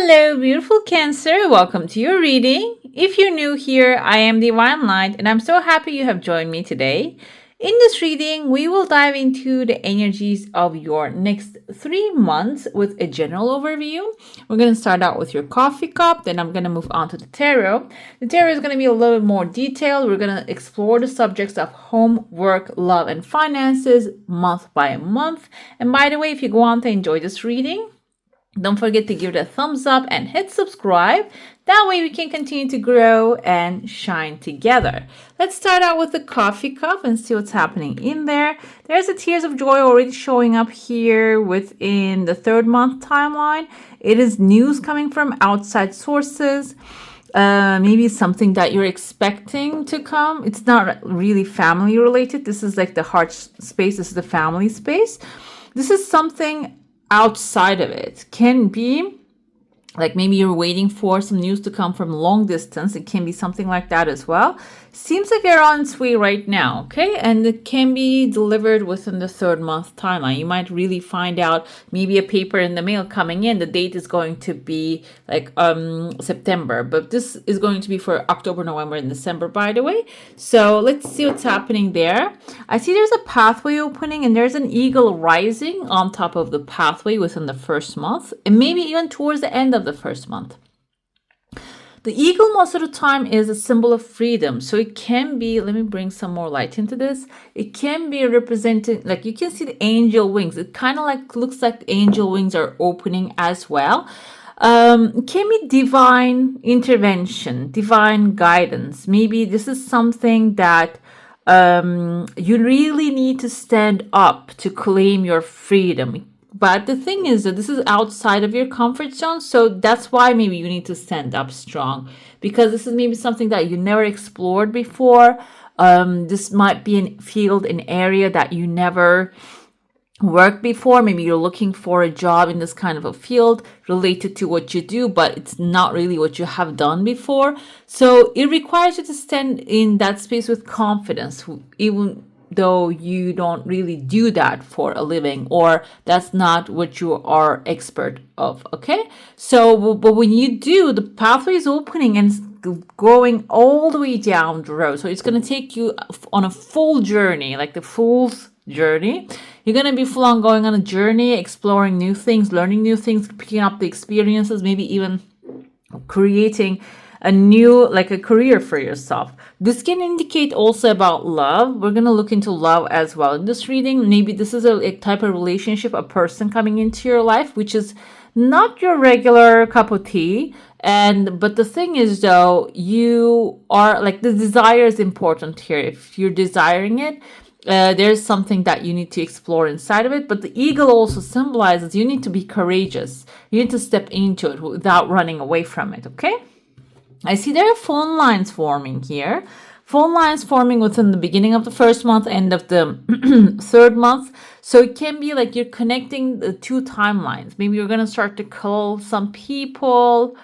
Hello, beautiful Cancer. Welcome to your reading. If you're new here, I am Divine Light, and I'm so happy you have joined me today. In this reading, we will dive into the energies of your next 3 months with a general overview. We're going to start out with your coffee cup, then I'm going to move on to the tarot. The tarot is going to be a little bit more detailed. We're going to explore the subjects of home, work, love, and finances month by month. And by the way, if you go on to enjoy this reading, don't forget to give it a thumbs up and hit subscribe. That way we can continue to grow and shine together. Let's start out with the coffee cup and see what's happening in there. There's a tears of joy already showing up here within the 3rd-month timeline. It is news coming from outside sources. Maybe something that you're expecting to come. It's not really family related. This is like the heart space. This is the family space. This is something outside of it. Can be like maybe you're waiting for some news to come from long distance. It can be something like that as well. Seems like they're on its way right now, okay? And it can be delivered within the 3rd-month timeline. You might really find out maybe a paper in the mail coming in. The date is going to be like September, but this is going to be for October, November, and December, by the way. So let's see what's happening there. I see there's a pathway opening and there's an eagle rising on top of the pathway within the 1st month, and maybe even towards the end of the 1st month. The eagle most of the time is a symbol of freedom. So it can be, let me bring some more light into this. It can be represented, like you can see the angel wings. It kind of like looks like angel wings are opening as well. It can be divine intervention, divine guidance. Maybe this is something that you really need to stand up to claim your freedom. But the thing is that this is outside of your comfort zone. So that's why maybe you need to stand up strong, because this is maybe something that you never explored before. This might be a field, an area that you never worked before. Maybe you're looking for a job in this kind of a field related to what you do, but it's not really what you have done before. So it requires you to stand in that space with confidence, even though you don't really do that for a living, or that's not what you are expert of, okay? So, but when you do, the pathway is opening and it's going all the way down the road. So it's going to take you on a full journey, like the fool's journey. You're going to be full on going on a journey, exploring new things, learning new things, picking up the experiences, maybe even creating a new, like a career for yourself. This can indicate also about love. We're going to look into love as well in this reading. Maybe this is a type of relationship, a person coming into your life, which is not your regular cup of tea. But the thing is though, you are like, the desire is important here. If you're desiring it, there's something that you need to explore inside of it. But the eagle also symbolizes you need to be courageous. You need to step into it without running away from it, okay? I see there are phone lines forming here. Phone lines forming within the beginning of the 1st month, end of the 3rd month. So it can be like you're connecting the two timelines. Maybe you're going to start to call some people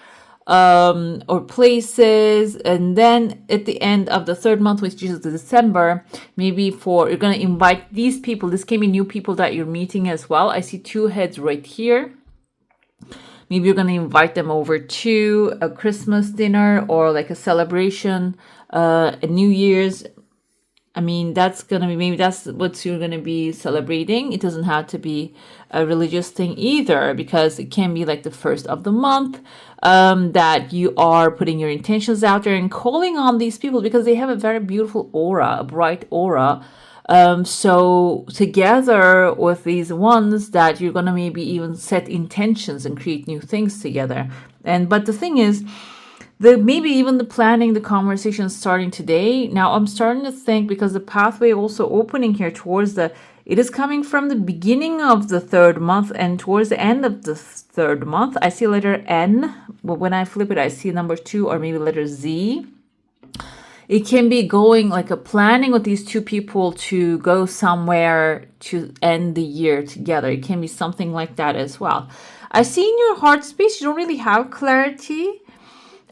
or places. And then at the end of the 3rd month, which is December, maybe you're going to invite these people. This can be new people that you're meeting as well. I see 2 heads right here. Maybe you're going to invite them over to a Christmas dinner or like a celebration, a New Year's. I mean, that's going to be, maybe that's what you're going to be celebrating. It doesn't have to be a religious thing either, because it can be like the 1st of the month that you are putting your intentions out there and calling on these people, because they have a very beautiful aura, a bright aura. So together with these ones that you're going to maybe even set intentions and create new things together. But the thing is, maybe even the planning, the conversation starting today. Now I'm starting to think, because the pathway also opening here towards it is coming from the beginning of the 3rd month and towards the end of the 3rd month. I see letter N, but when I flip it, I see number 2 or maybe letter Z. It can be going like a planning with these 2 people to go somewhere to end the year together. It can be something like that as well. I see in your heart space, you don't really have clarity.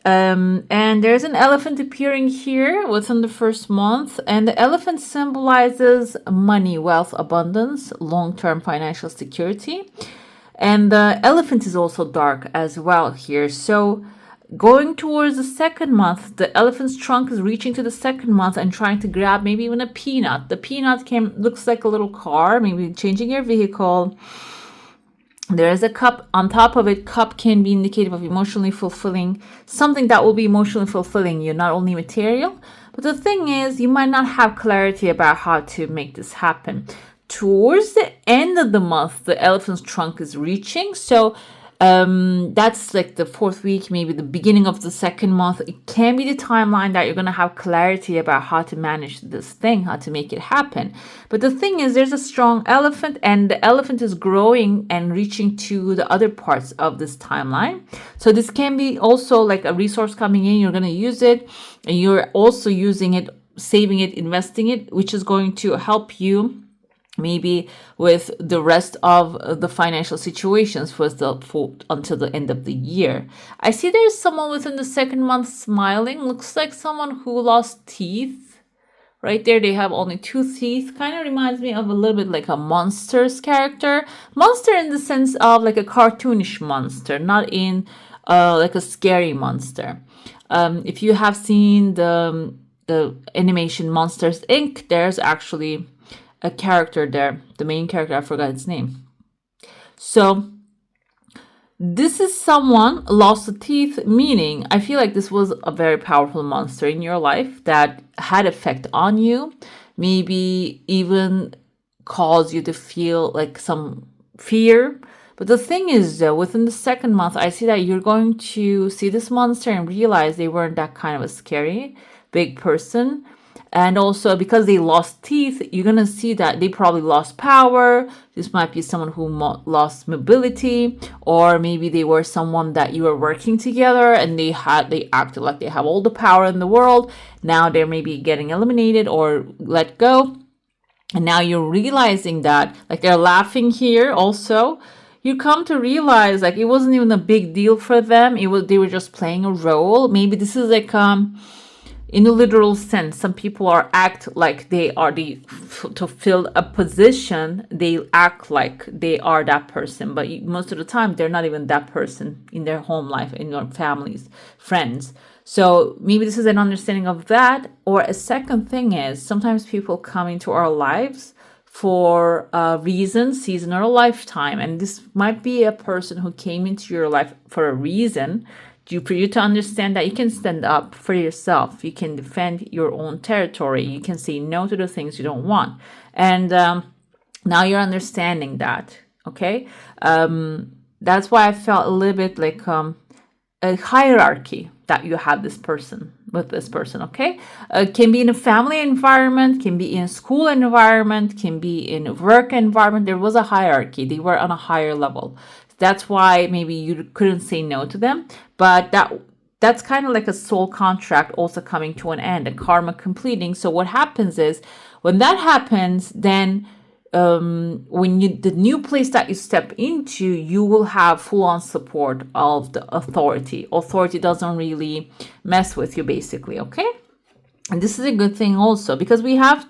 And there's an elephant appearing here within the 1st month. And the elephant symbolizes money, wealth, abundance, long-term financial security. And the elephant is also dark as well here. So going towards the second month, the elephant's trunk is reaching to the second month and trying to grab maybe even a peanut. The peanut looks like a little car, maybe changing your vehicle. There is a cup on top of it. Cup can be indicative of emotionally fulfilling, something that will be emotionally fulfilling you, not only material. But the thing is, you might not have clarity about how to make this happen. Towards the end of the month, the elephant's trunk is reaching. So that's like the fourth week, maybe the beginning of the second month. It can be the timeline that you're going to have clarity about how to manage this thing, how to make it happen. But the thing is, there's a strong elephant, and the elephant is growing and reaching to the other parts of this timeline. So this can be also like a resource coming in. You're going to use it, and you're also using it, saving it, investing it, which is going to help you maybe with the rest of the financial situations until the end of the year. I see there's someone within the second month smiling. Looks like someone who lost teeth. Right there, they have only 2 teeth. Kind of reminds me of a little bit like a Monsters character. Monster in the sense of like a cartoonish monster, not in like a scary monster. If you have seen the animation Monsters Inc., there's actually a character there, the main character, I forgot its name. So this is someone lost a teeth, meaning I feel like this was a very powerful monster in your life that had effect on you, maybe even caused you to feel like some fear. But the thing is, though, within the second month, I see that you're going to see this monster and realize they weren't that kind of a scary big person. And also because they lost teeth, you're going to see that they probably lost power. This might be someone who lost mobility, or maybe they were someone that you were working together and they acted like they have all the power in the world. Now they're maybe getting eliminated or let go. And now you're realizing that, like, they're laughing here also. You come to realize like it wasn't even a big deal for them. They were just playing a role. Maybe this is like in a literal sense, some people act like to fill a position. They act like they are that person, but most of the time they're not even that person in their home life, in their families, friends. So maybe this is an understanding of that. Or a second thing is sometimes people come into our lives for a reason, season, or a lifetime, and this might be a person who came into your life for a reason. For you to understand that you can stand up for yourself, you can defend your own territory, you can say no to the things you don't want. And now you're understanding that, okay? That's why I felt a little bit like a hierarchy that you have with this person, okay? Can be in a family environment, can be in a school environment, can be in a work environment. There was a hierarchy. They were on a higher level. That's why maybe you couldn't say no to them. But that's kind of like a soul contract also coming to an end, a karma completing. So what happens is when that happens, then when the new place that you step into, you will have full-on support of the authority. Authority doesn't really mess with you, basically, okay? And this is a good thing also because we have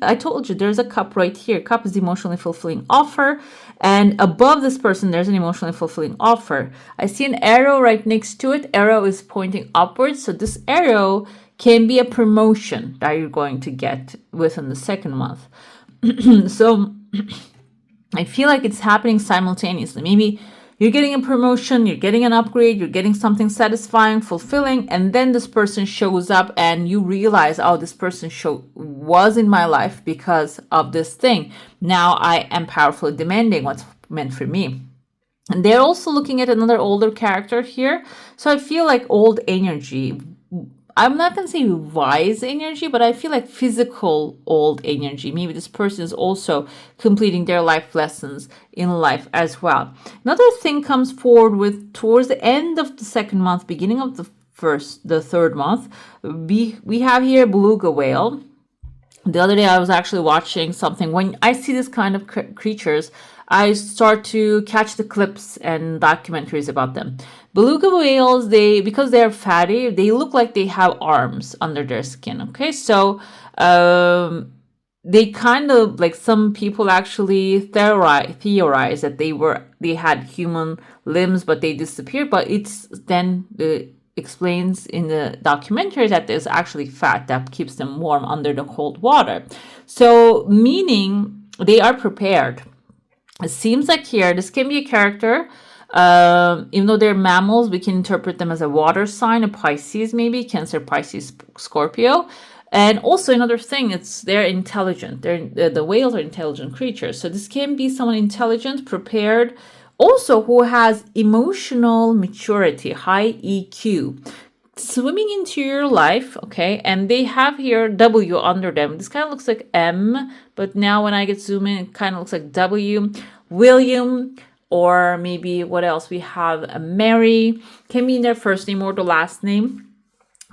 I told you there's a cup right here. Cup is emotionally fulfilling offer. And above this person, there's an emotionally fulfilling offer. I see an arrow right next to it. Arrow is pointing upwards. So this arrow can be a promotion that you're going to get within the second month. So I feel like it's happening simultaneously. Maybe you're getting a promotion, you're getting an upgrade, you're getting something satisfying, fulfilling, and then this person shows up and you realize, oh, this person was in my life because of this thing. Now I am powerfully demanding what's meant for me. And they're also looking at another older character here. So I feel like old energy. I'm not going to say wise energy, but I feel like physical old energy. Maybe this person is also completing their life lessons in life as well. Another thing comes forward towards the end of the second month, beginning of the third month. We have here beluga whale. The other day I was actually watching something. When I see this kind of creatures, I start to catch the clips and documentaries about them. Beluga whales, because they're fatty, they look like they have arms under their skin. Okay, so they kind of like some people actually theorize that they were they had human limbs, but they disappeared. But it's then explains in the documentary that there's actually fat that keeps them warm under the cold water. So meaning they are prepared. It seems like here, this can be a character. Even though they're mammals, we can interpret them as a water sign, a Pisces maybe, Cancer, Pisces, Scorpio. And also another thing, they're intelligent. The whales are intelligent creatures. So this can be someone intelligent, prepared, also who has emotional maturity, high EQ, swimming into your life, okay? And they have here W under them. This kind of looks like M, but now when I get zoom in, it kind of looks like W. William, or maybe what else? We have Mary, can be in their first name or the last name.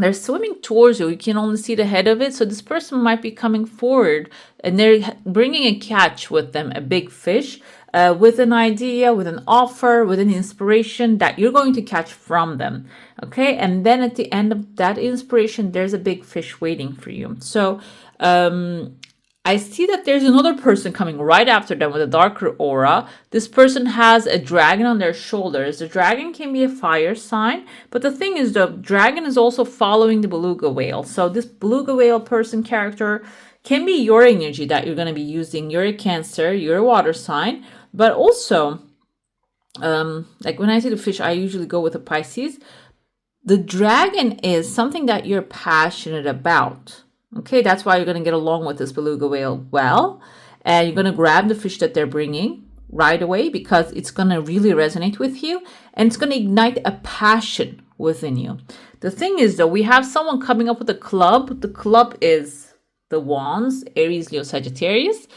They're swimming towards you. You can only see the head of it. So this person might be coming forward and they're bringing a catch with them, a big fish, with an idea, with an offer, with an inspiration that you're going to catch from them. Okay. And then at the end of that inspiration, there's a big fish waiting for you. So, I see that there's another person coming right after them with a darker aura. This person has a dragon on their shoulders. The dragon can be a fire sign, but the thing is the dragon is also following the beluga whale. So this beluga whale person character can be your energy that you're going to be using. You're a Cancer, you're a water sign, but also, like when I see the fish, I usually go with a Pisces. The dragon is something that you're passionate about. Okay, that's why you're going to get along with this beluga whale well. And you're going to grab the fish that they're bringing right away because it's going to really resonate with you. And it's going to ignite a passion within you. The thing is, though, we have someone coming up with a club. The club is the Wands, Aries, Leo, Sagittarius.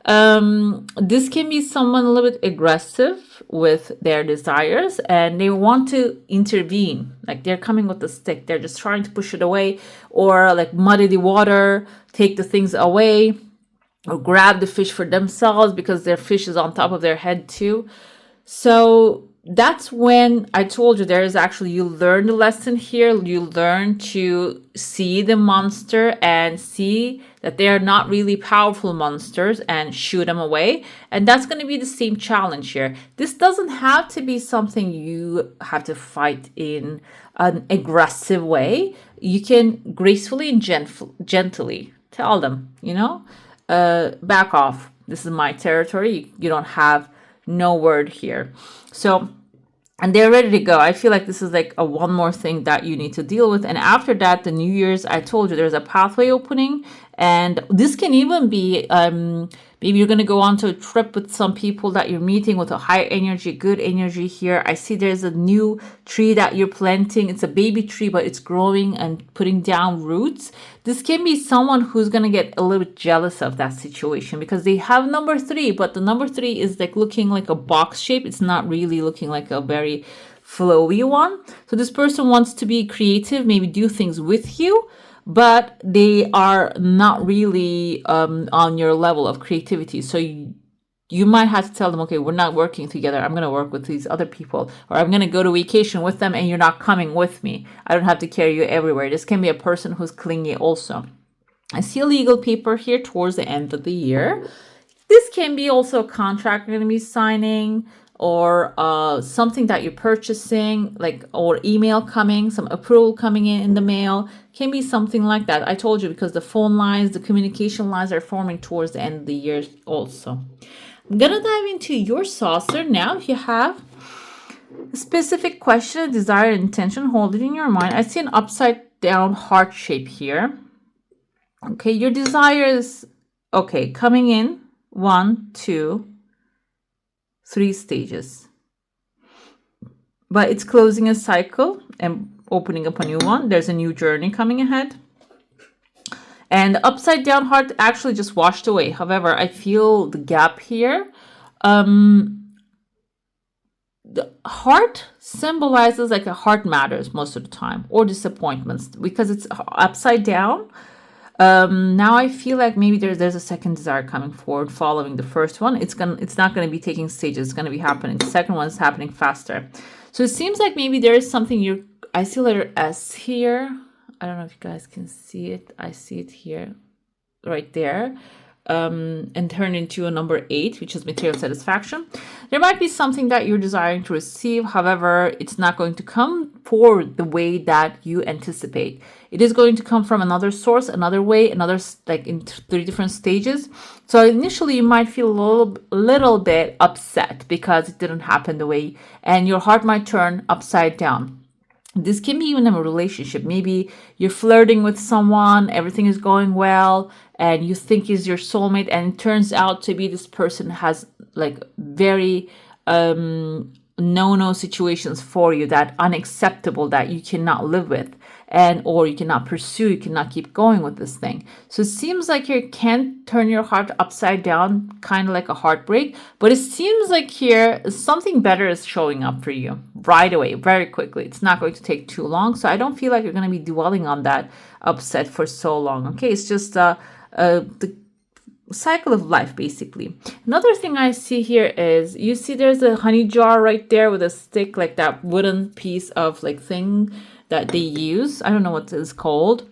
This can be someone a little bit aggressive with their desires and they want to intervene. Like they're coming with a stick. They're just trying to push it away or like muddy the water, take the things away or grab the fish for themselves because their fish is on top of their head too. So that's when I told you there is actually, you learn the lesson here. You learn to see the monster and see that they are not really powerful monsters and shoot them away. And that's going to be the same challenge here. This doesn't have to be something you have to fight in an aggressive way. You can gracefully and gently tell them, back off. This is my territory. You don't have no word here. So, and they're ready to go. I feel like this is like a one more thing that you need to deal with. And after that, the New Year's, I told you there's a pathway opening. And this can even be, maybe you're going to go on to a trip with some people that you're meeting with a high energy, good energy here. I see there's a new tree that you're planting. It's a baby tree, but it's growing and putting down roots. This can be someone who's going to get a little bit jealous of that situation because they have number 3, but the number 3 is like looking like a box shape. It's not really looking like a very flowy one. So this person wants to be creative, maybe do things with you, but they are not really on your level of creativity. So you might have to tell them, okay, we're not working together. I'm going to work with these other people, or I'm going to go to vacation with them and you're not coming with me. I don't have to carry you everywhere. This can be a person who's clingy also. I see a legal paper here towards the end of the year. This can be also a contract you're going to be signing, or something that you're purchasing, like, or email coming, some approval coming in the mail, can be something like that. I told you because the phone lines, the communication lines are forming towards the end of the year also. I'm gonna dive into your saucer now. If you have a specific question, a desire, intention, hold it in your mind. I see an upside down heart shape here. Okay, your desire is, okay, coming in 1, 2, 3 stages, but it's closing a cycle and opening up a new one. There's a new journey coming ahead, and the upside down heart actually just washed away. However, I feel the gap here. The heart symbolizes like a heart matters most of the time, or disappointments, because it's upside down. Now I feel like maybe there's a second desire coming forward following the first one. It's not gonna be taking stages. It's gonna be happening. The second one is happening faster. So it seems like maybe there is something I see letter S here. I don't know if you guys can see it. I see it here, right there. and turn into a number 8, which is material satisfaction. There might be something that you're desiring to receive. However, it's not going to come forward the way that you anticipate. It is going to come from another source, another way, another, like in 3 different stages. So initially you might feel a little bit upset because it didn't happen the way, and your heart might turn upside down. This can be even a relationship. Maybe you're flirting with someone, everything is going well, and you think is your soulmate, and it turns out to be this person has like very no situations for you that unacceptable, that you cannot live with, and or you cannot pursue, you cannot keep going with this thing. So it seems like you can't turn your heart upside down, kind of like a heartbreak, but it seems like here something better is showing up for you right away, very quickly. It's not going to take too long, so I don't feel like you're going to be dwelling on that upset for so long. Okay, it's just the cycle of life, basically. Another thing I see here is, you see there's a honey jar right there with a stick, like that wooden piece of like thing that they use. I don't know what it's called.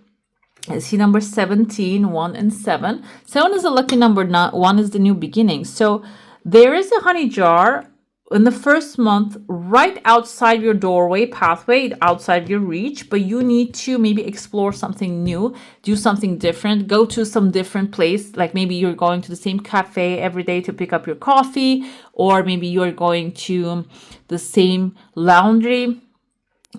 I see number 17, 1 and 7. 7 is a lucky number, 1 is the new beginning. So there is a honey jar in the first month right outside your doorway, pathway, outside your reach, but you need to maybe explore something new, do something different, go to some different place. Like maybe you're going to the same cafe every day to pick up your coffee, or maybe you're going to the same laundry.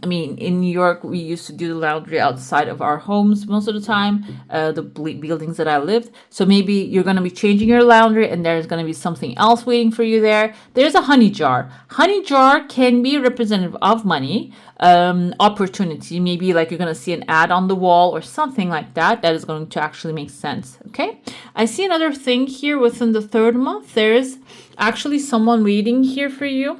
I mean, in New York, we used to do the laundry outside of our homes most of the time, the buildings that I lived. So maybe you're going to be changing your laundry and there's going to be something else waiting for you there. There's a honey jar. Honey jar can be representative of money, opportunity. Maybe like you're going to see an ad on the wall or something like that. That is going to actually make sense. Okay. I see another thing here within the 3rd month. There's actually someone waiting here for you.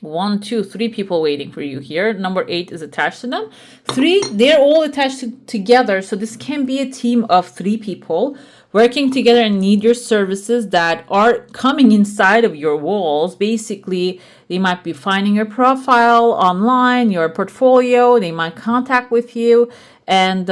1, 2, 3 people waiting for you here. Number 8 is attached to them. 3, they're all attached together. So this can be a team of 3 people working together and need your services that are coming inside of your walls. Basically, they might be finding your profile online, your portfolio. They might contact with you. And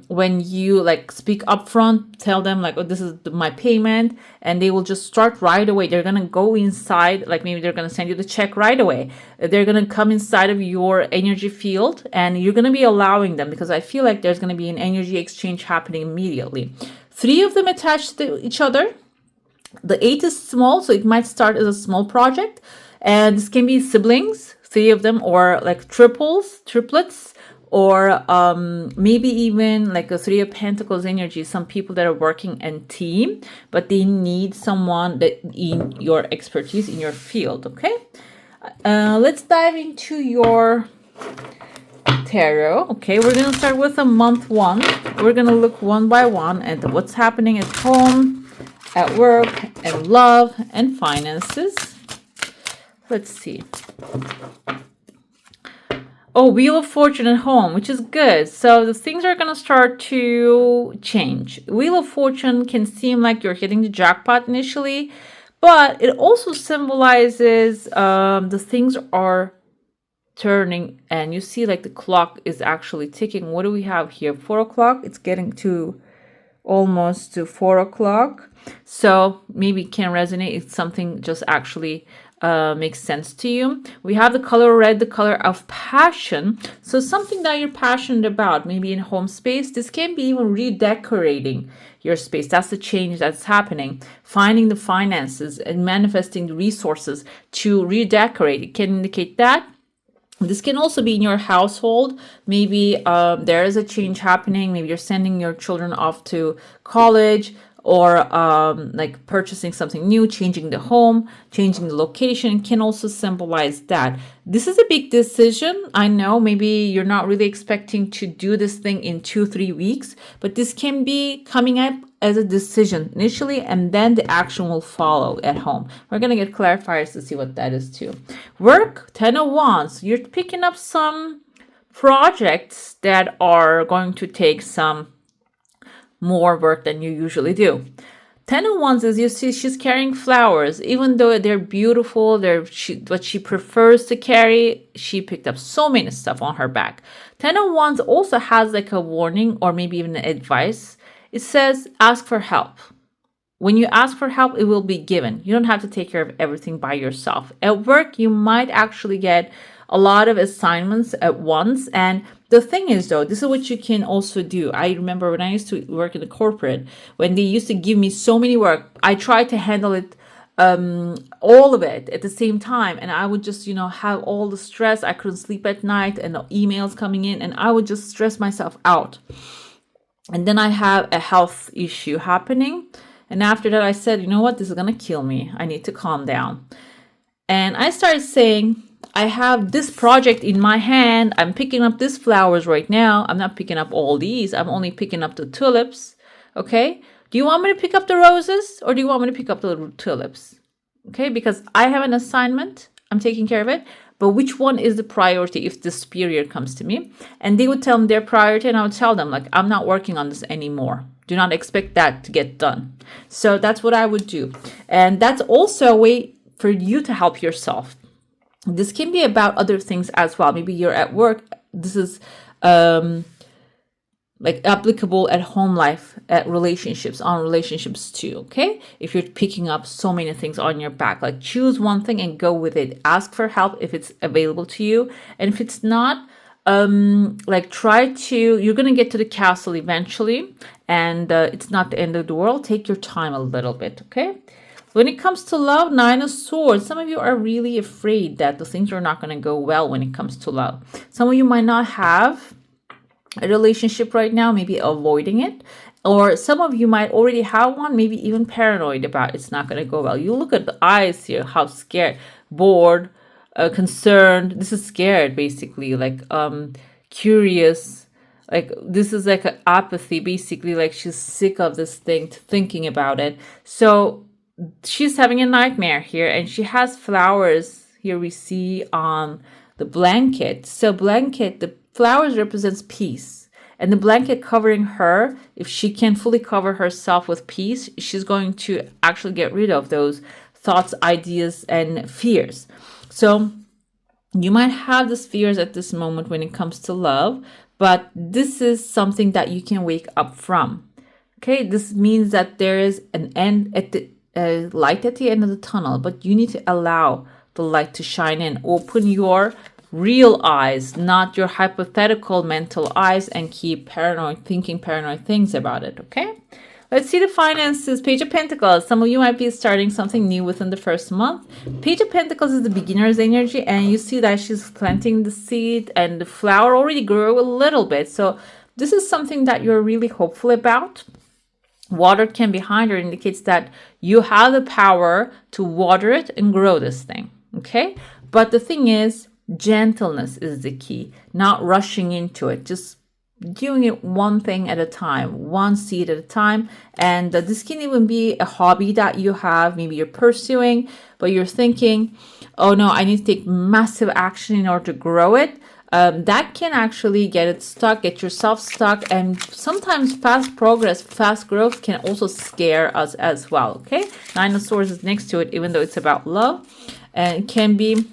when you like speak upfront, tell them like, oh, this is my payment, and they will just start right away. They're going to go inside, like maybe they're going to send you the check right away. They're going to come inside of your energy field, and you're going to be allowing them, because I feel like there's going to be an energy exchange happening immediately. 3 of them attached to each other. The 8 is small, so it might start as a small project. And this can be siblings, 3 of them, or like triplets, or maybe even like a 3 of Pentacles energy. Some people that are working in team, but they need someone that in your expertise, in your field. Okay, let's dive into your tarot. Okay, we're gonna start with a month 1. We're gonna look one by one at what's happening at home, at work, and love and finances. Let's see. Oh, Wheel of Fortune at home, which is good. So the things are going to start to change. Wheel of Fortune can seem like you're hitting the jackpot initially, but it also symbolizes the things are turning, and you see like the clock is actually ticking. What do we have here? 4 o'clock. It's getting to almost to 4 o'clock. So maybe it can resonate. It's something just actually makes sense to you. We have the color red, the color of passion. So something that you're passionate about, maybe in home space. This can be even redecorating your space. That's the change that's happening. Finding the finances and manifesting the resources to redecorate. It can indicate that. This can also be in your household. Maybe there is a change happening. Maybe you're sending your children off to college, or like purchasing something new, changing the home, changing the location can also symbolize that. This is a big decision. I know maybe you're not really expecting to do this thing in 2-3 weeks, but this can be coming up as a decision initially, and then the action will follow at home. We're going to get clarifiers to see what that is too. Work, 10 of Wands. You're picking up some projects that are going to take some more work than you usually do. 10 of Wands is, you see, she's carrying flowers. Even though they're beautiful, what she prefers to carry, she picked up so many stuff on her back. 10 of Wands also has like a warning, or maybe even an advice. It says, ask for help. when you ask for help, it will be given. You don't have to take care of everything by yourself. At work, you might actually get a lot of assignments at once. And the thing is, though, this is what you can also do. I remember when I used to work in the corporate, when they used to give me so many work, I tried to handle it, all of it at the same time. And I would just, have all the stress. I couldn't sleep at night and the emails coming in, and I would just stress myself out. And then I have a health issue happening. And after that, I said, you know what? This is going to kill me. I need to calm down. And I started saying, I have this project in my hand. I'm picking up these flowers right now. I'm not picking up all these. I'm only picking up the tulips. Okay. Do you want me to pick up the roses, or do you want me to pick up the tulips? Okay. Because I have an assignment. I'm taking care of it. But which one is the priority if this period comes to me? And they would tell me their priority, and I would tell them, like, I'm not working on this anymore. Do not expect that to get done. So that's what I would do. And that's also a way for you to help yourself. This can be about other things as well. Maybe you're at work. This is like applicable at home life, at relationships, on relationships too. Okay. If you're picking up so many things on your back, like choose one thing and go with it. Ask for help if it's available to you. And if it's not, you're going to get to the castle eventually, and it's not the end of the world. Take your time a little bit. Okay. When it comes to love, 9 of Swords, some of you are really afraid that the things are not going to go well when it comes to love. Some of you might not have a relationship right now, maybe avoiding it. Or some of you might already have one, maybe even paranoid about it's not going to go well. You look at the eyes here, how scared, bored, concerned. This is scared, basically, like curious. Like this is like an apathy, basically, like she's sick of this thing, thinking about it. So she's having a nightmare here, and she has flowers here we see on the blanket. So the flowers represents peace, and the blanket covering her, if she can fully cover herself with peace, she's going to actually get rid of those thoughts, ideas, and fears. So you might have these fears at this moment when it comes to love, but this is something that you can wake up from. Okay, this means that there is an end at the light at the end of the tunnel, but you need to allow the light to shine in. Open your real eyes, not your hypothetical mental eyes, and keep thinking paranoid things about it. Okay, let's see the finances. Page of Pentacles. Some of you might be starting something new within the first month. Page of Pentacles is the beginner's energy, and you see that she's planting the seed, and the flower already grew a little bit. So this is something that you're really hopeful about. Water can behind her indicates that you have the power to water it and grow this thing. Okay. But the thing is, gentleness is the key, not rushing into it, just doing it one thing at a time, one seed at a time. And this can even be a hobby that you have, maybe you're pursuing, but you're thinking, oh no, I need to take massive action in order to grow it. That can actually get yourself stuck. And sometimes fast progress, fast growth can also scare us as well. Okay. 9 of Swords is next to it, even though it's about love, and it can be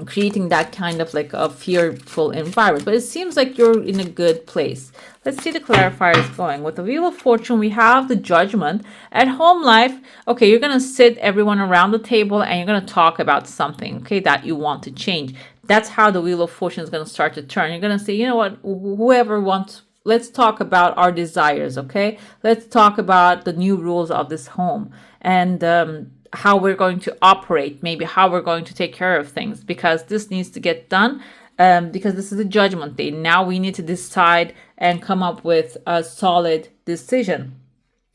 creating that kind of like a fearful environment. But it seems like you're in a good place. Let's see the clarifiers going. With the Wheel of Fortune, we have the Judgment. At home life, okay, you're going to sit everyone around the table and you're going to talk about something, okay, that you want to change. That's how the Wheel of Fortune is going to start to turn. You're going to say, you know what, whoever wants, let's talk about our desires, okay? Let's talk about the new rules of this home, and how we're going to operate, maybe how we're going to take care of things, because this needs to get done, because this is a Judgment Day. Now we need to decide and come up with a solid decision.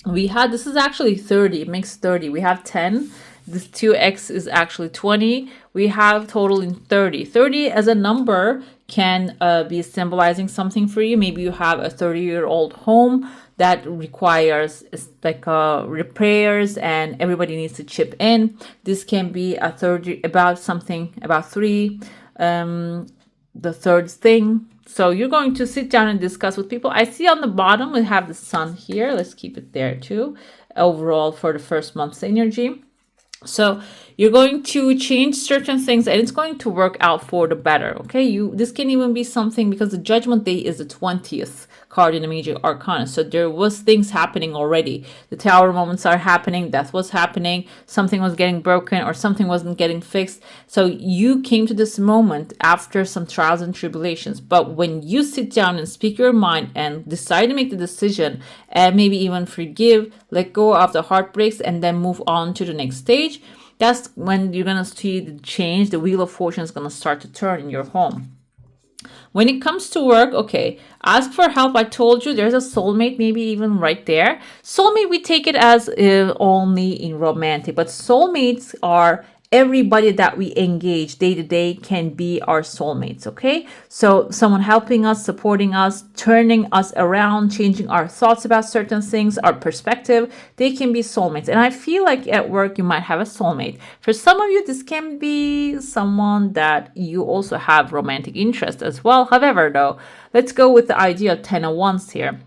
This is actually 30, it makes 30. We have 10. This 2x is actually 20. We have total in 30. 30 as a number can be symbolizing something for you. Maybe you have a 30-year-old home that requires like repairs, and everybody needs to chip in. This can be a 30 about 3, the third thing. So you're going to sit down and discuss with people. I see on the bottom we have the Sun here. Let's keep it there too. Overall for the first month's energy. So You're going to change certain things and it's going to work out for the better. Okay. This can even be something because the judgment day is the 20th card in the major arcana. So there was things happening already. The tower moments are happening. Death was happening. Something was getting broken or something wasn't getting fixed. So you came to this moment after some trials and tribulations. But when you sit down and speak your mind and decide to make the decision and maybe even forgive, let go of the heartbreaks and then move on to the next stage, that's when you're going to see the change. The wheel of fortune is going to start to turn in your home. When it comes to work, okay, ask for help. I told you there's a soulmate, maybe even right there. Soulmate, we take it as only in romantic, but soulmates are everybody that we engage day to day can be our soulmates, okay? So someone helping us, supporting us, turning us around, changing our thoughts about certain things, our perspective, they can be soulmates. And I feel like at work you might have a soulmate. For some of you, this can be someone that you also have romantic interest as well. However, though, let's go with the idea of 10 of Wands here.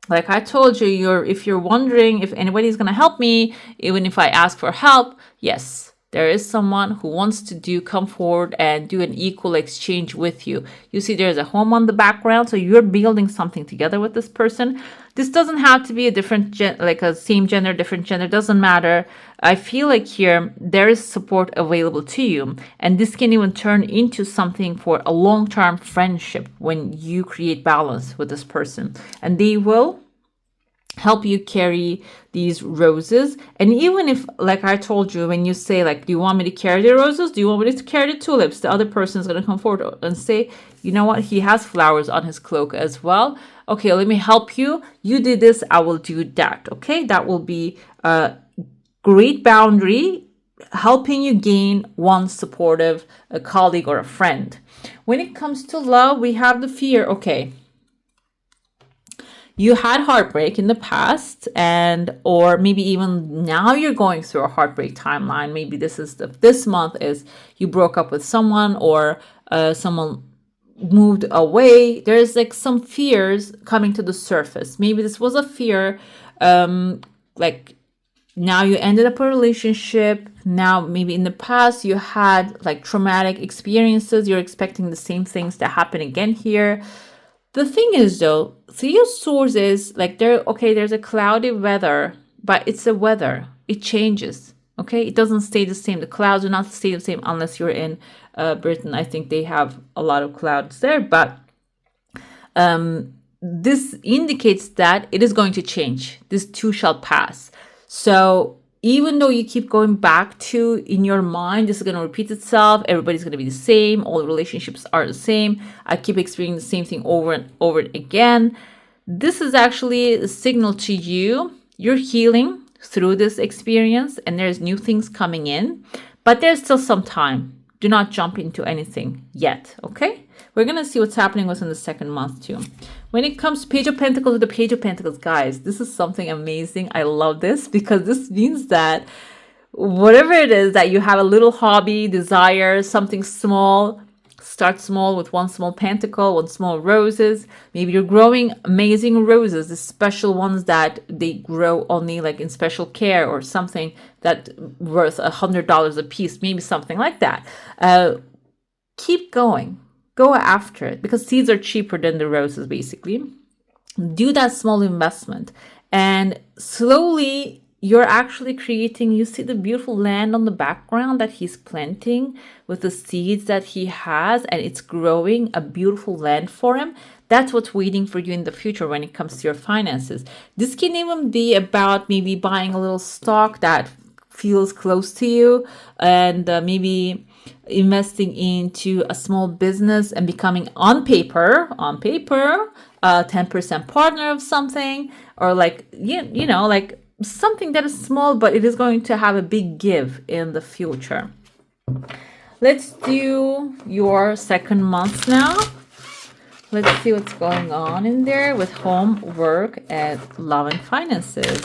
Like I told you, if you're wondering if anybody's going to help me, even if I ask for help, yes. There is someone who wants to come forward and do an equal exchange with you. You see there's a home on the background, so you're building something together with this person. This doesn't have to be a different, like a same gender, different gender, doesn't matter. I feel like here there is support available to you. And this can even turn into something for a long-term friendship when you create balance with this person. And they will help you carry these roses. And even if, like I told you, when you say like, do you want me to carry the roses? Do you want me to carry the tulips? The other person is going to come forward and say, you know what? He has flowers on his cloak as well. Okay, let me help you. You did this, I will do that. Okay, that will be a great boundary, helping you gain one supportive colleague or a friend. When it comes to love, we have the fear. Okay, you had heartbreak in the past, and or maybe even now you're going through a heartbreak timeline. Maybe this month is you broke up with someone, or someone moved away. There's like some fears coming to the surface. Maybe this was a fear, like now you ended up a relationship. Now maybe in the past you had like traumatic experiences. You're expecting the same things to happen again here. The thing is though, Three of Swords is like there's a cloudy weather, but it's a weather. It changes. Okay, it doesn't stay the same. The clouds do not stay the same unless you're in Britain. I think they have a lot of clouds there, but this indicates that it is going to change. This too shall pass. So even though you keep going back to in your mind, this is going to repeat itself. Everybody's going to be the same. All the relationships are the same. I keep experiencing the same thing over and over again. This is actually a signal to you. You're healing through this experience and there's new things coming in, but there's still some time. Do not jump into anything yet, okay? We're going to see what's happening within the second month too. When it comes to Page of Pentacles, the Page of Pentacles, guys, this is something amazing. I love this because this means that whatever it is that you have a little hobby, desire, something small, start small with one small pentacle, one small roses. Maybe you're growing amazing roses, the special ones that they grow only like in special care or something that worth $100 a piece, maybe something like that. Keep going. Go after it because seeds are cheaper than the roses, basically. Do that small investment and slowly you're actually creating, you see the beautiful land on the background that he's planting with the seeds that he has, and it's growing a beautiful land for him. That's what's waiting for you in the future when it comes to your finances. This can even be about maybe buying a little stock that feels close to you and maybe investing into a small business and becoming on paper, 10% partner of something, or like, you know, like something that is small, but it is going to have a big give in the future. Let's do your second month now. Let's see what's going on in there with home, work, and love and finances.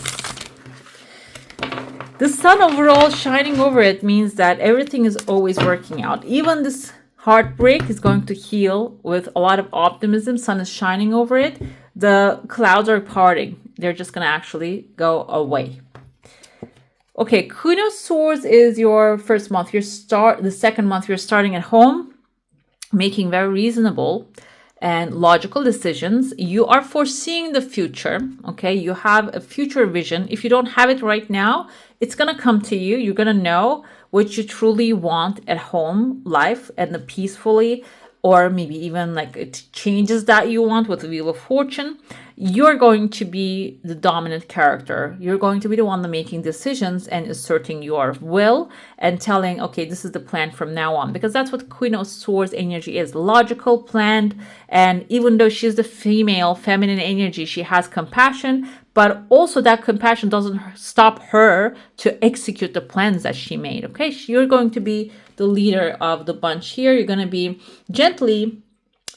The sun overall shining over it means that everything is always working out. Even this heartbreak is going to heal with a lot of optimism. Sun is shining over it. The clouds are parting. They're just going to actually go away. Okay, Queen of Swords is your first month. The second month, you're starting at home, making very reasonable and logical decisions. You are foreseeing the future. Okay, you have a future vision. If you don't have it right now, it's gonna come to you. You're gonna know what you truly want at home life and the peacefully, or maybe even like it changes that you want with the Wheel of Fortune. You're going to be the dominant character. You're going to be the one that making decisions and asserting your will and telling, okay, this is the plan from now on. Because that's what Queen of Swords energy is. Logical, planned, and even though she's the female, feminine energy, she has compassion, but also that compassion doesn't stop her to execute the plans that she made, okay? You're going to be the leader of the bunch here. You're going to be gently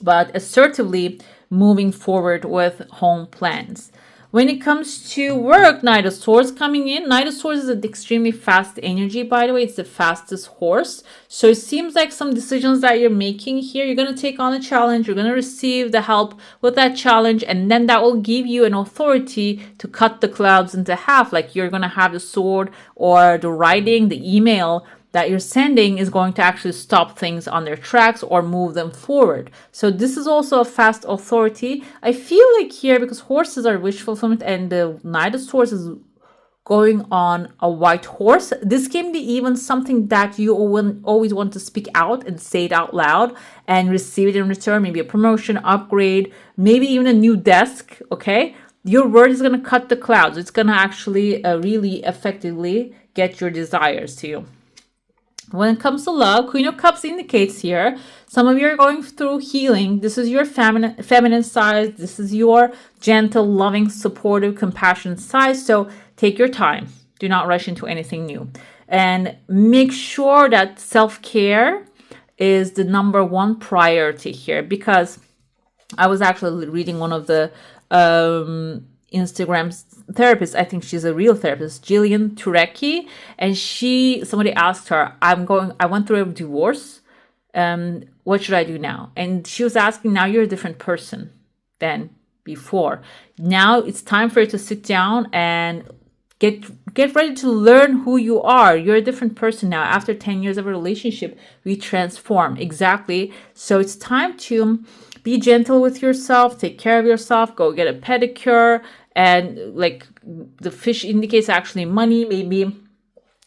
but assertively moving forward with home plans. When it comes to work, Knight of Swords coming in. Knight of Swords is an extremely fast energy, by the way. It's the fastest horse. So it seems like some decisions that you're making here, you're going to take on a challenge. You're going to receive the help with that challenge. And then that will give you an authority to cut the clouds into half. Like you're going to have the sword or the writing, the email that you're sending is going to actually stop things on their tracks or move them forward. So this is also a fast authority. I feel like here, because horses are wish fulfillment and the Knight of Swords is going on a white horse, this can be even something that you always want to speak out and say it out loud and receive it in return. Maybe a promotion, upgrade, maybe even a new desk, okay? Your word is going to cut the clouds. It's going to actually really effectively get your desires to you. When it comes to love, Queen of Cups indicates here, some of you are going through healing. This is your feminine side. This is your gentle, loving, supportive, compassionate side. So take your time. Do not rush into anything new. And make sure that self-care is the number one priority here. Because I was actually reading one of the Instagram's therapist, I think she's a real therapist, Jillian Turecki, and somebody asked her, I went through a divorce, what should I do now? And she was asking, now you're a different person than before. Now it's time for you to sit down and get ready to learn who you are. You're a different person now. After 10 years of a relationship, we transform. Exactly. So it's time to be gentle with yourself, take care of yourself, go get a pedicure, and like the fish indicates actually money, maybe,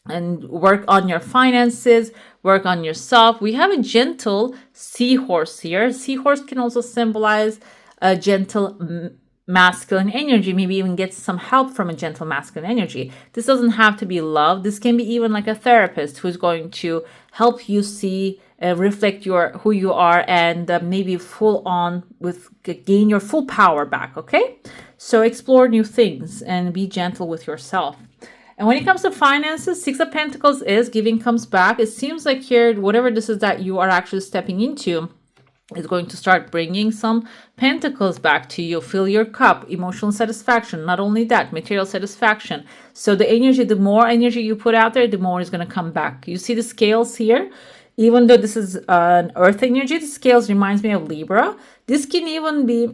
and work on your finances, work on yourself. We have a gentle seahorse here. Seahorse can also symbolize a gentle masculine energy, maybe even get some help from a gentle masculine energy. This doesn't have to be love. This can be even like a therapist who's going to help you see, reflect who you are, and maybe gain your full power back, okay? So explore new things and be gentle with yourself. And when it comes to finances, Six of Pentacles is giving comes back. It seems like here, whatever this is that you are actually stepping into is going to start bringing some pentacles back to you. Fill your cup, emotional satisfaction. Not only that, material satisfaction. So the more energy you put out there, the more is going to come back. You see the scales here? Even though this is an earth energy, the scales reminds me of Libra. This can even be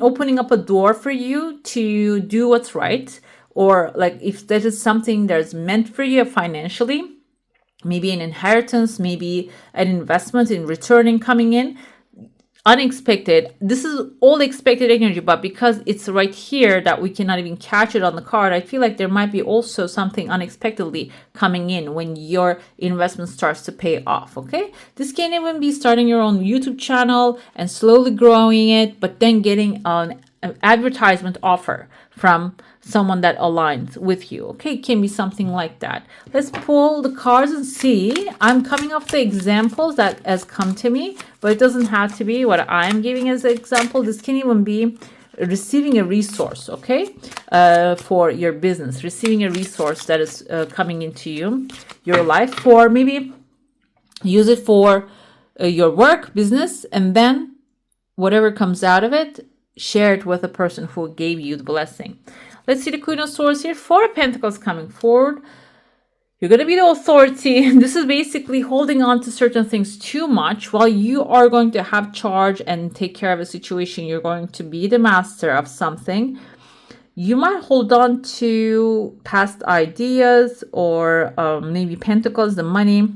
opening up a door for you to do what's right. Or like if that is something that's meant for you financially, maybe an inheritance, maybe an investment in returning coming in. Unexpected. This is all expected energy, but because it's right here that we cannot even catch it on the card, I feel like there might be also something unexpectedly coming in when your investment starts to pay off, okay? This can even be starting your own YouTube channel and slowly growing it, but then getting an advertisement offer from someone that aligns with you, okay? It can be something like that. Let's pull the cards and see. I'm coming off the examples that has come to me, but it doesn't have to be what I'm giving as an example. This can even be receiving a resource, okay? For your business, receiving a resource that is coming into your life, or maybe use it for your work, business, and then whatever comes out of it, share it with the person who gave you the blessing. Let's see the Queen of Swords here. Four of Pentacles coming forward. You're going to be the authority. This is basically holding on to certain things too much while you are going to have charge and take care of a situation. You're going to be the master of something. you might hold on to past ideas or maybe pentacles, the money,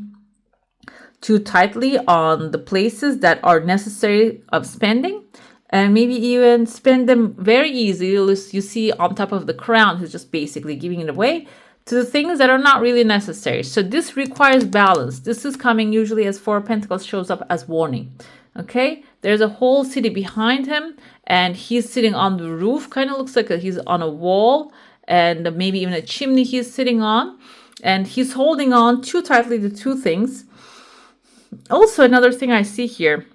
too tightly on the places that are necessary of spending, and maybe even spend them very easily. You see on top of the crown, who's just basically giving it away to the things that are not really necessary. So this requires balance. This is coming usually as Four of Pentacles shows up as warning. Okay, there's a whole city behind him, and he's sitting on the roof. Kind of looks like he's on a wall, and maybe even a chimney he's sitting on, and he's holding on too tightly to two things. Also, another thing I see here,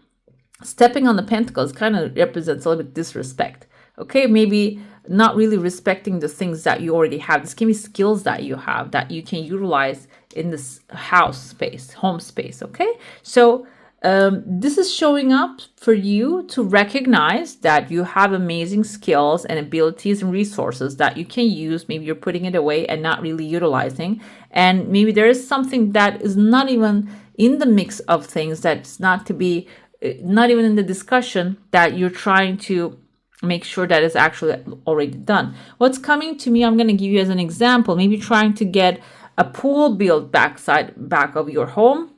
stepping on the pentacles kind of represents a little bit disrespect. Okay, maybe not really respecting the things that you already have. This can be skills that you have that you can utilize in this house space, home space. Okay, so this is showing up for you to recognize that you have amazing skills and abilities and resources that you can use. Maybe you're putting it away and not really utilizing. And maybe there is something that is not even in the mix of things, that's not even in the discussion, that you're trying to make sure that is actually already done. What's coming to me, I'm going to give you as an example, maybe trying to get a pool built back of your home.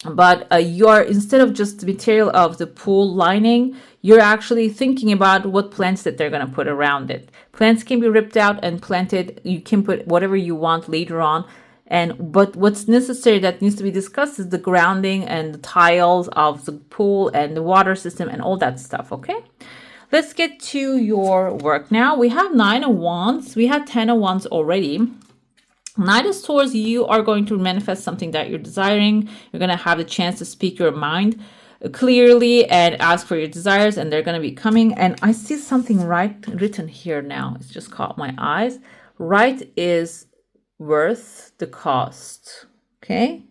But you're, instead of just the material of the pool lining, you're actually thinking about what plants that they're going to put around it. Plants can be ripped out and planted. You can put whatever you want later on. But what's necessary that needs to be discussed is the grounding and the tiles of the pool and the water system and all that stuff. Okay, let's get to your work now. We have 9 of Wands. We had 10 of Wands already. Knight of Swords, you are going to manifest something that you're desiring. You're going to have the chance to speak your mind clearly and ask for your desires, and they're going to be coming. And I see something written here now. It's just caught my eyes. Right is worth the cost. Okay.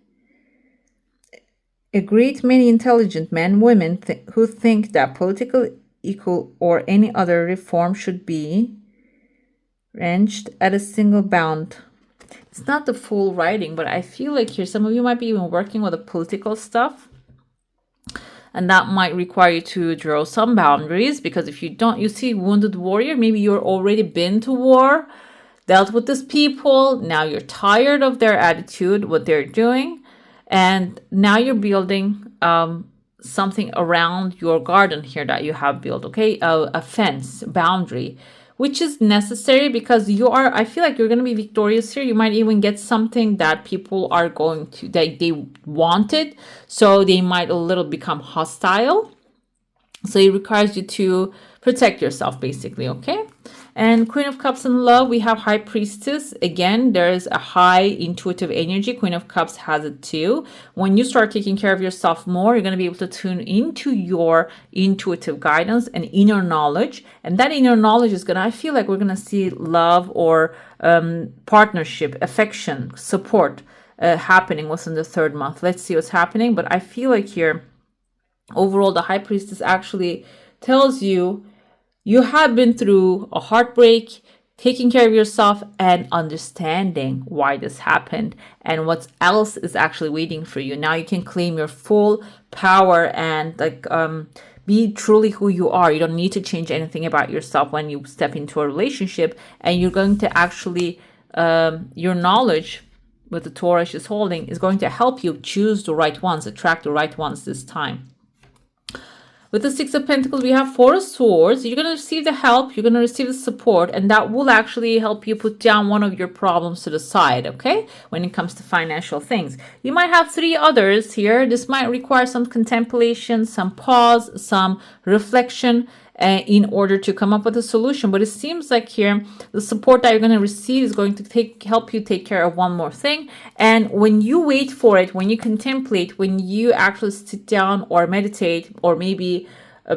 A great many intelligent men, women who think that political equal or any other reform should be wrenched at a single bound. It's not the full writing, but I feel like here some of you might be even working with the political stuff, and that might require you to draw some boundaries, because if you don't, you see wounded warrior, maybe you're already been to war, dealt with these people, now you're tired of their attitude, what they're doing, and now you're building something around your garden here that you have built. Okay, a fence, boundary, which is necessary because I feel like you're going to be victorious here. You might even get something that people are going to, that they wanted. So they might a little become hostile. So it requires you to protect yourself, basically, okay? And Queen of Cups in love, we have High Priestess. Again, there is a high intuitive energy. Queen of Cups has it too. When you start taking care of yourself more, you're going to be able to tune into your intuitive guidance and inner knowledge. And that inner knowledge is going to, I feel like we're going to see love or partnership, affection, support happening within the 3rd month. Let's see what's happening. But I feel like here, overall, the High Priestess actually tells you you have been through a heartbreak, taking care of yourself, and understanding why this happened and what else is actually waiting for you. Now you can claim your full power and be truly who you are. You don't need to change anything about yourself when you step into a relationship, and you're going to actually, your knowledge with the Torah she's holding is going to help you choose the right ones, attract the right ones this time. With the 6 of Pentacles, we have 4 of Swords. You're going to receive the help. You're going to receive the support. And that will actually help you put down one of your problems to the side, okay? When it comes to financial things. You might have 3 others here. This might require some contemplation, some pause, some reflection in order to come up with a solution. But it seems like here, the support that you're going to receive is going to help you take care of one more thing. And when you wait for it, when you contemplate, when you actually sit down or meditate, or maybe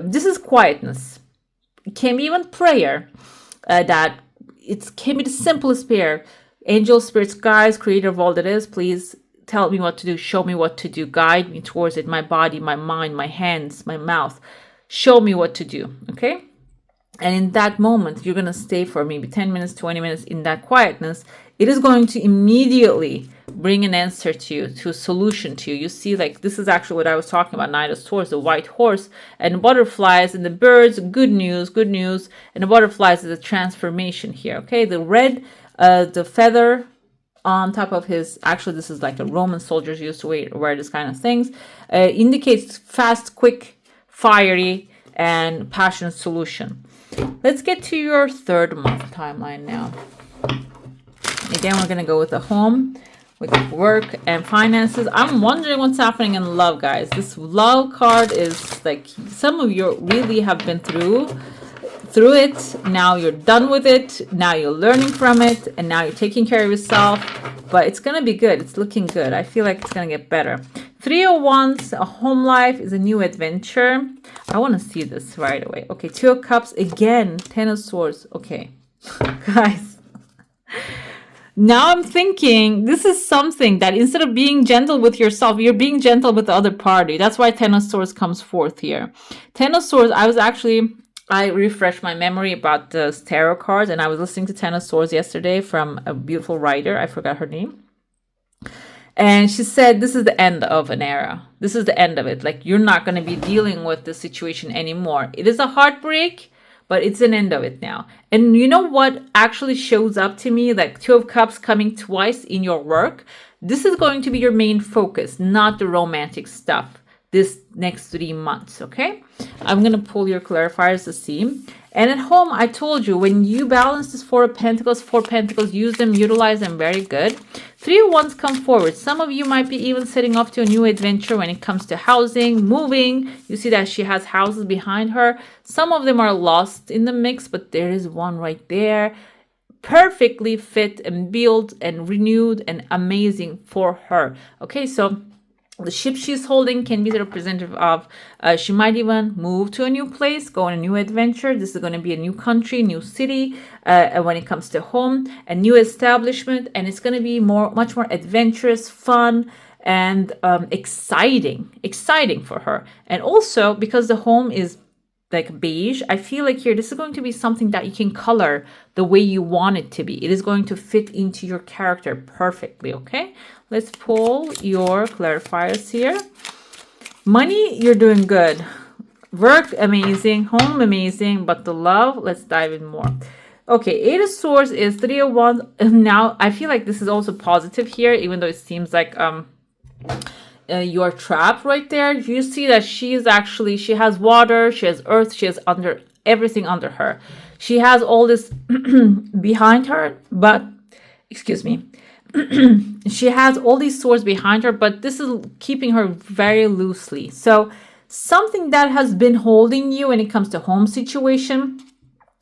this is quietness. It can be even prayer. That it can be the simplest prayer. Angels, spirits, guides, creator of all that is, please tell me what to do. Show me what to do. Guide me towards it. My body, my mind, my hands, my mouth. Show me what to do, okay? And in that moment, you're going to stay for maybe 10 minutes, 20 minutes in that quietness. it is going to immediately bring an answer to you, to a solution to you. You see, like, this is actually what I was talking about, Knight of Swords, the white horse, and butterflies and the birds, good news, and the butterflies is a transformation here, okay? The red, the feather on top of his, actually this is like a Roman soldiers used to wear this kind of things, indicates fast, quick, fiery, and passionate solution. Let's get to your third month timeline now. Again, we're going to go with the home, with work and finances. I'm wondering what's happening in love, guys. This love card is like, some of you really have been through it. Now you're done with it. Now you're learning from it. And now you're taking care of yourself. But it's going to be good. It's looking good. I feel like it's going to get better. 3 of Wands, a home life is a new adventure. I want to see this right away. Okay, 2 of Cups, again, 10 of Swords. Okay, guys. Now I'm thinking this is something that instead of being gentle with yourself, you're being gentle with the other party. That's why 10 of Swords comes forth here. 10 of Swords, I refreshed my memory about the tarot cards, and I was listening to 10 of Swords yesterday from a beautiful writer. I forgot her name. And she said, this is the end of an era. This is the end of it. Like, you're not going to be dealing with the situation anymore. It is a heartbreak, but it's an end of it now. And you know what actually shows up to me? Like 2 of Cups coming twice in your work. This is going to be your main focus, not the romantic stuff this next 3 months, okay? I'm going to pull your clarifiers to see. And at home, I told you, when you balance this 4 of Pentacles, use them, utilize them, very good. 3 of Wands come forward. Some of you might be even setting off to a new adventure when it comes to housing, moving. You see that she has houses behind her. Some of them are lost in the mix, but there is one right there. Perfectly fit and built and renewed and amazing for her. Okay, so the ship she's holding can be the representative of she might even move to a new place, go on a new adventure. This is going to be a new country, new city when it comes to home, a new establishment, and it's going to be much more adventurous, fun, and exciting for her. And also because the home is like beige, I feel like here this is going to be something that you can color the way you want it to be. It is going to fit into your character perfectly, okay? Let's pull your clarifiers here. Money, you're doing good. Work, amazing. Home, amazing. But the love, let's dive in more. Okay, 8 of Swords is 3 of Wands. Now, I feel like this is also positive here, even though it seems like you're trapped right there. You see that she has water, she has earth, she has everything under her. She has all this behind her, but, excuse me, she has all these swords behind her, but this is keeping her very loosely. So something that has been holding you when it comes to home situation,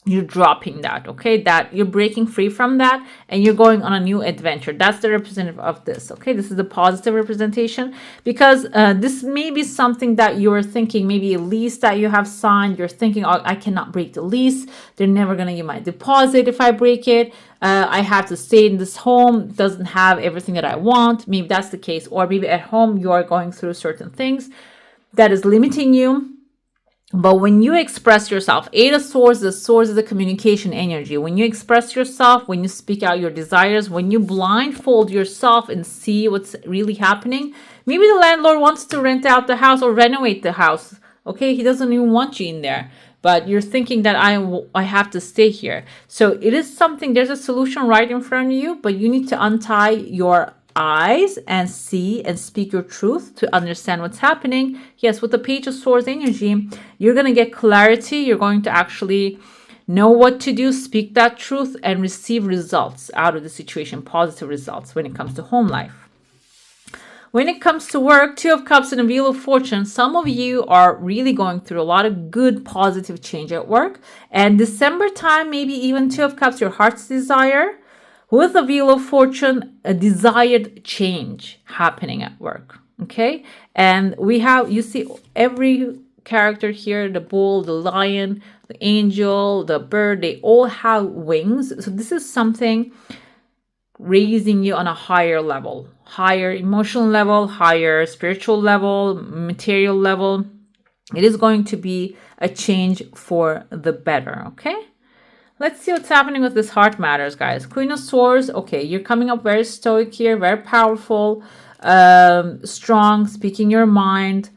you're dropping that, okay? That you're breaking free from that and you're going on a new adventure. That's the representative of this, okay? This is the positive representation because this may be something that you're thinking, maybe a lease that you have signed. You're thinking, oh, I cannot break the lease. They're never going to give my deposit if I break it. I have to stay in this home. It doesn't have everything that I want. Maybe that's the case. Or maybe at home, you are going through certain things that is limiting you. But when you express yourself, 8 of Swords, the Swords is the communication energy. When you express yourself, when you speak out your desires, when you blindfold yourself and see what's really happening, maybe the landlord wants to rent out the house or renovate the house. Okay, he doesn't even want you in there. But you're thinking that I have to stay here. So it is something, there's a solution right in front of you, but you need to untie your eyes and see and speak your truth to understand what's happening. Yes, with the Page of Swords energy, you're going to get clarity. You're going to actually know what to do, speak that truth, and receive results out of the situation, positive results when it comes to home life. When it comes to work, 2 of Cups and a Wheel of Fortune, some of you are really going through a lot of good, positive change at work. And December time, maybe even 2 of Cups, your heart's desire. With the Wheel of Fortune, a desired change happening at work, okay? And we have, you see every character here, the bull, the lion, the angel, the bird, they all have wings. So this is something raising you on a higher level, higher emotional level, higher spiritual level, material level. It is going to be a change for the better, okay? Let's see what's happening with this heart matters, guys. Queen of Swords. Okay, you're coming up very stoic here, very powerful, strong, speaking your mind.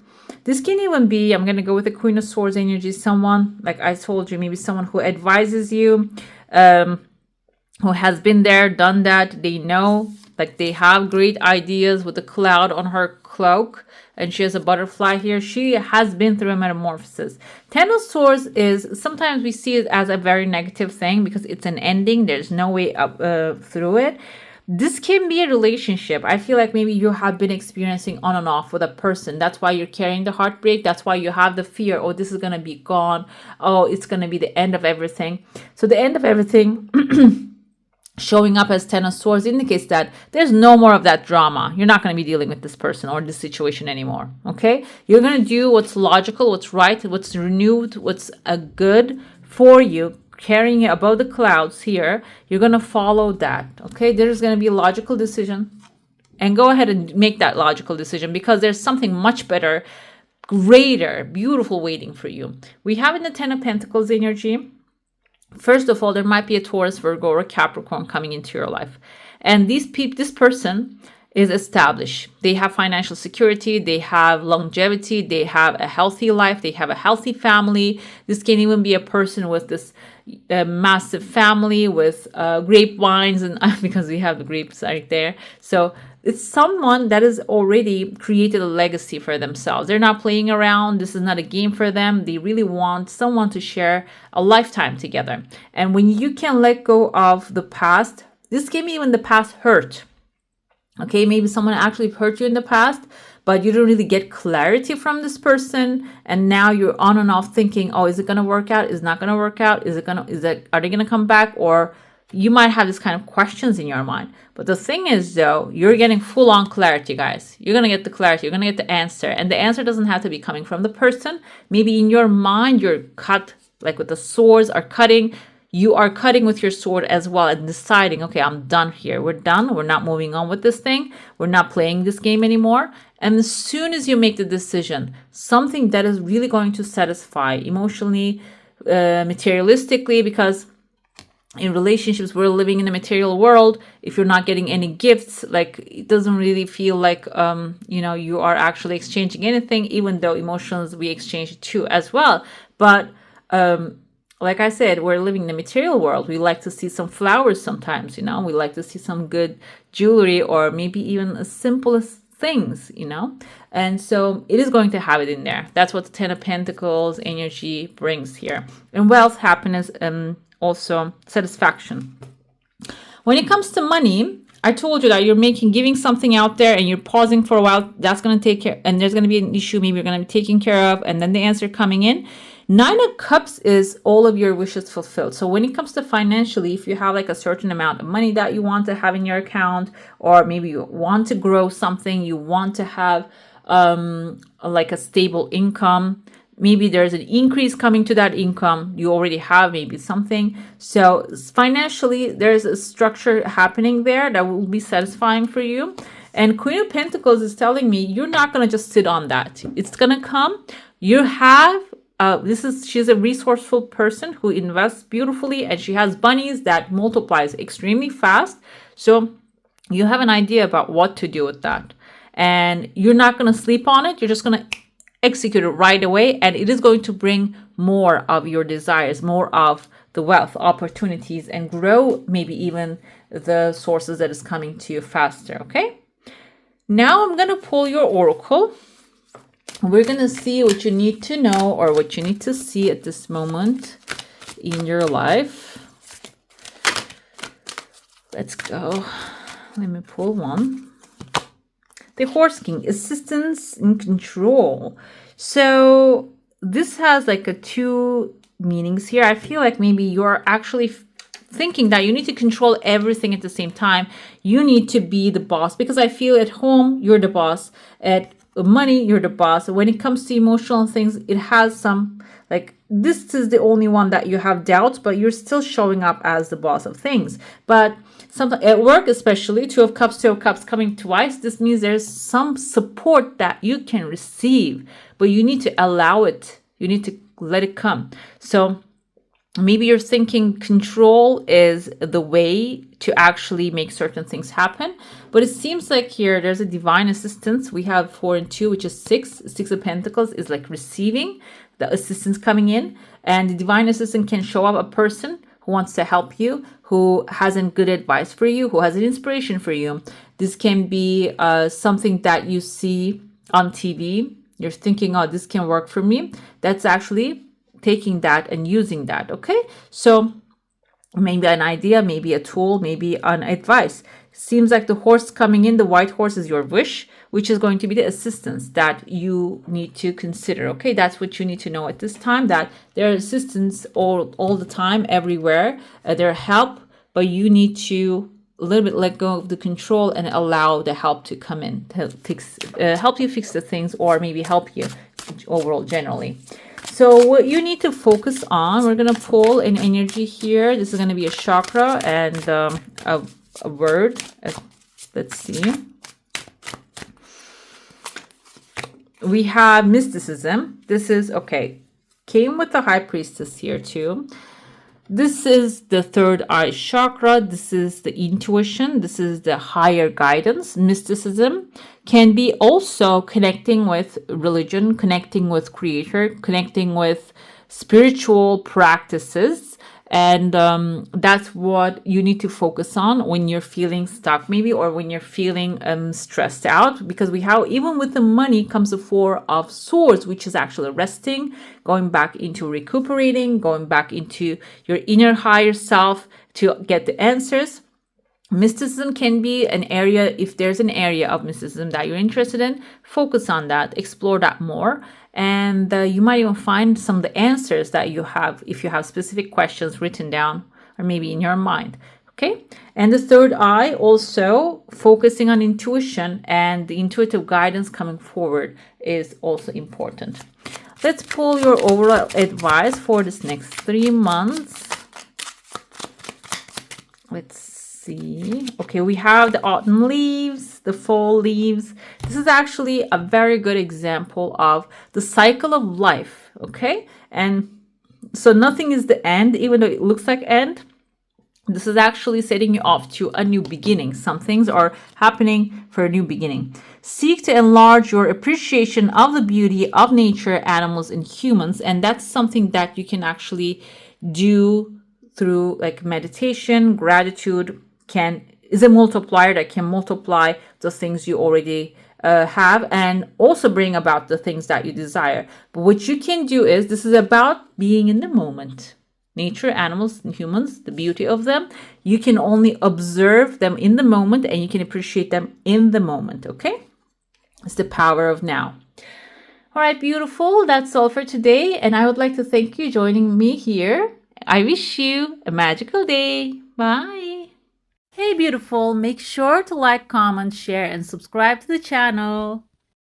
This can even be, I'm going to go with the Queen of Swords energy, someone, like I told you, maybe someone who advises you, who has been there, done that. They know, like they have great ideas with the cloud on her cloak. And she has a butterfly here. She has been through a metamorphosis. Ten of Swords is, sometimes we see it as a very negative thing because it's an ending. There's no way up through it. This can be a relationship. I feel like maybe you have been experiencing on and off with a person. That's why you're carrying the heartbreak. That's why you have the fear. Oh, this is going to be gone. Oh, it's going to be the end of everything. So the end of everything showing up as Ten of Swords indicates that there's no more of that drama. You're not going to be dealing with this person or this situation anymore. Okay? You're going to do what's logical, what's right, what's renewed, what's good for you. Carrying it above the clouds here, you're going to follow that. Okay? There's going to be a logical decision. And go ahead and make that logical decision because there's something much better, greater, beautiful waiting for you. We have in the Ten of Pentacles energy. First of all, there might be a Taurus, Virgo, or a Capricorn coming into your life. And this person is established. They have financial security. They have longevity. They have a healthy life. They have a healthy family. This can even be a person with this massive family with grapevines, and because we have the grapes right there. So it's someone that has already created a legacy for themselves. They're not playing around. This is not a game for them. They really want someone to share a lifetime together. And when you can let go of the past, this can be even the past hurt. Okay, maybe someone actually hurt you in the past, but you don't really get clarity from this person. And now you're on and off thinking, oh, is it going to work out? Is it not going to work out? Are they going to come back? Or you might have this kind of questions in your mind. But the thing is, though, you're getting full on clarity, guys. You're going to get the clarity. You're going to get the answer. And the answer doesn't have to be coming from the person. Maybe in your mind, you're cut, like with the swords are cutting. You are cutting with your sword as well and deciding, okay, I'm done here. We're done. We're not moving on with this thing. We're not playing this game anymore. And as soon as you make the decision, something that is really going to satisfy emotionally, materialistically, because in relationships, we're living in a material world. If you're not getting any gifts, like it doesn't really feel like, you are actually exchanging anything, even though emotions we exchange too as well. But, like I said, we're living in the material world. We like to see some flowers sometimes, we like to see some good jewelry or maybe even as simple as things, and so it is going to have it in there. That's what the Ten of Pentacles energy brings here. And wealth, happiness, and also satisfaction. When it comes to money, I told you that you're giving something out there and you're pausing for a while. That's going to take care, and there's going to be an issue maybe you're going to be taken care of, and then the answer coming in. Nine of Cups is all of your wishes fulfilled. So when it comes to financially, if you have like a certain amount of money that you want to have in your account, or maybe you want to grow something, you want to have like a stable income, maybe there's an increase coming to that income. You already have maybe something. So financially, there's a structure happening there that will be satisfying for you. And Queen of Pentacles is telling me you're not going to just sit on that. It's going to come. You have she's a resourceful person who invests beautifully, and she has bunnies that multiplies extremely fast. So you have an idea about what to do with that, and you're not going to sleep on it. You're just going to execute it right away, and it is going to bring more of your desires, more of the wealth, opportunities, and grow maybe even the sources that is coming to you faster. Okay, now I'm going to pull your oracle. We're going to see what you need to know or what you need to see at this moment in your life. Let's go. Let me pull one. The Horse King, assistance and control. So this has like two meanings here. I feel like maybe you're actually thinking that you need to control everything at the same time. You need to be the boss, because I feel at home, you're the boss. At money, you're the boss. When it comes to emotional things, it has some, like, this is the only one that you have doubts, but you're still showing up as the boss of things. But sometimes at work, especially, Two of Cups coming twice, this means there's some support that you can receive, but you need to allow it. You need to let it come. So Maybe you're thinking control is the way to actually make certain things happen. But it seems like here there's a divine assistance. We have 4 and 2, which is 6. 6 of Pentacles is like receiving the assistance coming in. And the divine assistant can show up a person who wants to help you, who has a good advice for you, who has an inspiration for you. This can be something that you see on TV. You're thinking, oh, this can work for me. That's actually taking that and using that. Okay, so maybe an idea, maybe a tool, maybe an advice. Seems like the horse coming in, the white horse, is your wish, which is going to be the assistance that you need to consider. Okay, that's what you need to know at this time, that there are assistants all the time, everywhere. There are help, but you need to a little bit let go of the control and allow the help to come in to help you fix the things, or maybe help you overall generally. So what you need to focus on, we're going to pull an energy here. This is going to be a chakra and a word. Let's see. We have mysticism. This is, okay, came with the high priestess here too. This is the third eye chakra. This is the intuition. This is the higher guidance. Mysticism can be also connecting with religion, connecting with creator, connecting with spiritual practices. And that's what you need to focus on when you're feeling stuck, maybe, or when you're feeling stressed out. Because we have, even with the money comes the Four of Swords, which is actually resting, going back into recuperating, going back into your inner higher self to get the answers. Mysticism can be an area, if there's an area of mysticism that you're interested in, focus on that, explore that more. And you might even find some of the answers that you have if you have specific questions written down or maybe in your mind. Okay. And the third eye, also focusing on intuition and the intuitive guidance coming forward, is also important. Let's pull your overall advice for this next 3 months. Let's see. Okay, we have the autumn leaves, the fall leaves. This is actually a very good example of the cycle of life. Okay, and so nothing is the end, even though it looks like end. This is actually setting you off to a new beginning. Some things are happening for a new beginning. Seek to enlarge your appreciation of the beauty of nature, animals, and humans. And that's something that you can actually do through like meditation. Gratitude is a multiplier that can multiply the things you already have, and also bring about the things that you desire. But what you can do is, this is about being in the moment. Nature, animals, and humans, the beauty of them, you can only observe them in the moment, and you can appreciate them in the moment. Okay, it's the power of now. All right, beautiful. That's all for today, and I would like to thank you joining me here. I wish you a magical day. Bye. Hey, beautiful. Make sure to like, comment, share, and subscribe to the channel.